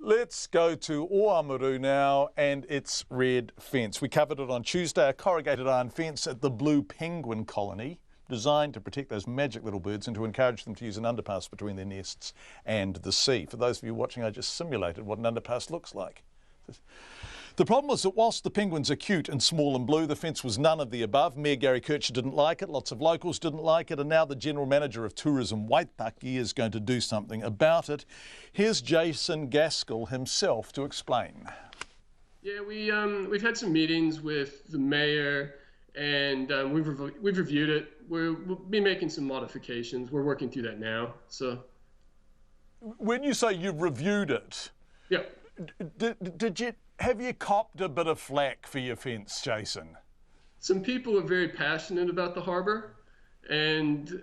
Let's go to Oamaru now and its red fence. We covered it on Tuesday, a corrugated iron fence at the Blue Penguin colony, designed to protect those magic little birds and to encourage them to use an underpass between their nests and the sea. For those of you watching, I just simulated what an underpass looks like. The problem was that whilst the penguins are cute and small and blue, the fence was none of the above. Mayor Gary Kircher didn't like it, lots of locals didn't like it, and now the General Manager of Tourism, Waitaki, is going to do something about it. Here's Jason Gaskell himself to explain. Yeah, we've had some meetings with the mayor, and we've reviewed it. We'll be making some modifications. We're working through that now. So, when you say you've reviewed it, yeah, have you copped a bit of flack for your fence, Jason? Some people are very passionate about the harbour and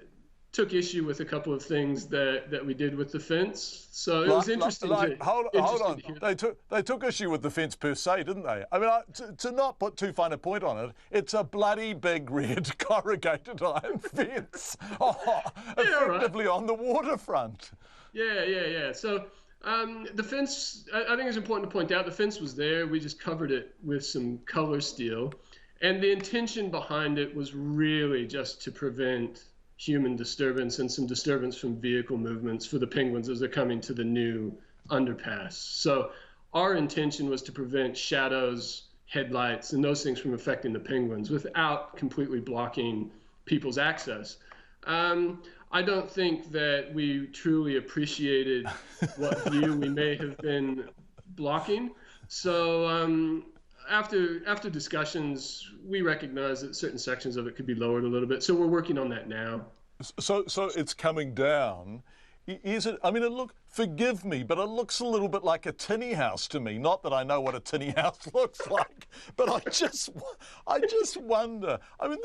took issue with a couple of things that we did with the fence. So it was interesting. Hold on. They took issue with the fence per se, didn't they? I mean, to not put too fine a point on it, it's a bloody big red corrugated iron fence, effectively on the waterfront. Yeah. So the fence, I think it's important to point out, the fence was there. We just covered it with some color steel. And the intention behind it was really just to prevent human disturbance and some disturbance from vehicle movements for the penguins as they're coming to the new underpass. So our intention was to prevent shadows, headlights, and those things from affecting the penguins without completely blocking people's access. I don't think that we truly appreciated what view we may have been blocking. So after discussions, we recognize that certain sections of it could be lowered a little bit. So we're working on that now. So it's coming down. Is it? I mean, forgive me, but it looks a little bit like a tinny house to me. Not that I know what a tinny house looks like, but I just wonder. I mean,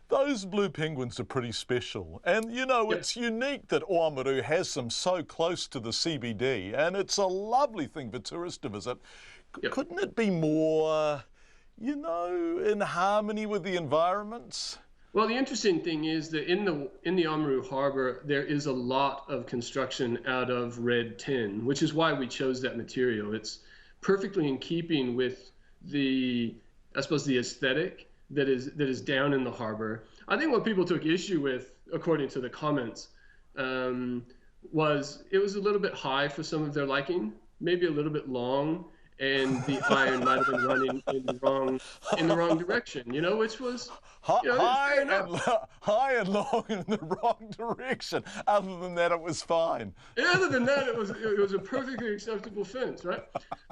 those blue penguins are pretty special. And, you know, It's unique that Oamaru has them so close to the CBD, and it's a lovely thing for tourists to visit. Couldn't it be more, in harmony with the environment? Well, the interesting thing is that in the Oamaru Harbor, there is a lot of construction out of red tin, which is why we chose that material. It's perfectly in keeping with the aesthetic that is down in the harbor. I think what people took issue with, according to the comments, was it was a little bit high for some of their liking, maybe a little bit long, and the iron might have been running in the wrong direction, which was high and long in the wrong direction. Other than that, it was fine. Other than that, it was a perfectly acceptable fence, right?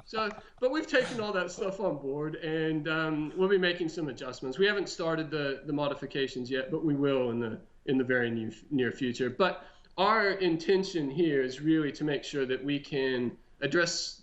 So, but we've taken all that stuff on board, and we'll be making some adjustments. We haven't started the modifications yet, but we will in the very near future. But our intention here is really to make sure that we can address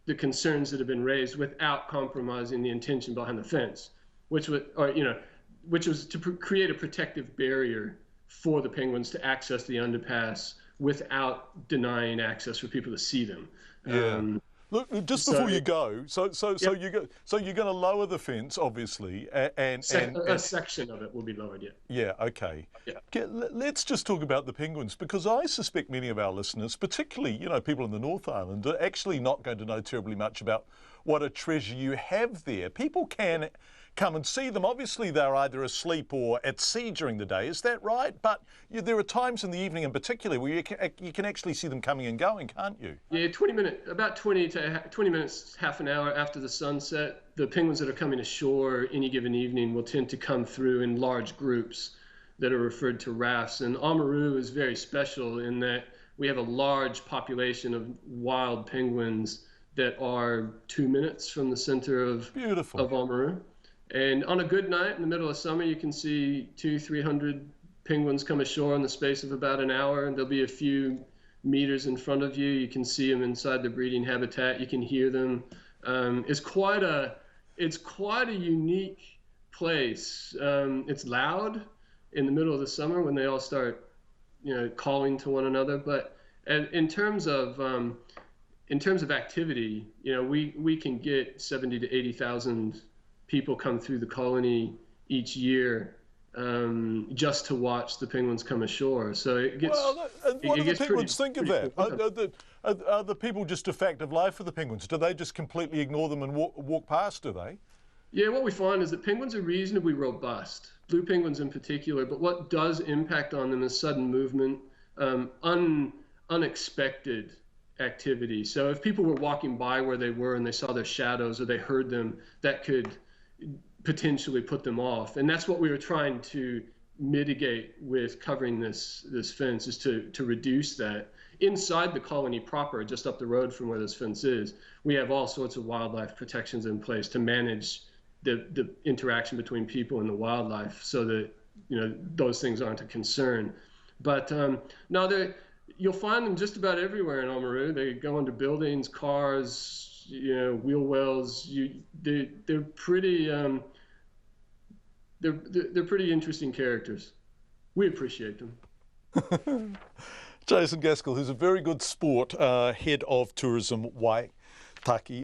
the concerns that have been raised without compromising the intention behind the fence, which was to create a protective barrier for the penguins to access the underpass without denying access for people to see them. Yeah. Look, just before you go, so you're going to lower the fence, obviously, and a section of it will be lowered. Yeah. Okay. Yeah. Let's just talk about the penguins, because I suspect many of our listeners, particularly people in the North Island, are actually not going to know terribly much about what a treasure you have there. People can come and see them. Obviously, they're either asleep or at sea during the day. Is that right? But there are times in the evening, in particular, where you can actually see them coming and going, can't you? Yeah, about 20 minutes, half an hour after the sunset, the penguins that are coming ashore any given evening will tend to come through in large groups that are referred to rafts. And Oamaru is very special in that we have a large population of wild penguins that are 2 minutes from the center of Oamaru. And on a good night in the middle of summer, you can see 200-300 penguins come ashore in the space of about an hour, and there'll be a few meters in front of you. You can see them inside their breeding habitat. You can hear them. It's quite a unique place. It's loud in the middle of the summer when they all start, calling to one another. But in terms of activity, we can get 70 to 80,000 people come through the colony each year just to watch the penguins come ashore. So it gets. Well, and what do the penguins think of that? Are the people just a fact of life for the penguins? Do they just completely ignore them and walk past, do they? Yeah, what we find is that penguins are reasonably robust, blue penguins in particular, but what does impact on them is sudden movement, unexpected activity. So if people were walking by where they were and they saw their shadows or they heard them, that could potentially put them off. And that's what we were trying to mitigate with covering this fence, is to reduce that. Inside the colony proper, just up the road from where this fence is, we have all sorts of wildlife protections in place to manage the interaction between people and the wildlife, so that those things aren't a concern. But no, you'll find them just about everywhere in Oamaru. They go into buildings, cars, wheel wells. They're pretty they're pretty interesting characters. We appreciate them. Jason Gaskell, who's a very good sport, head of tourism, Waitaki.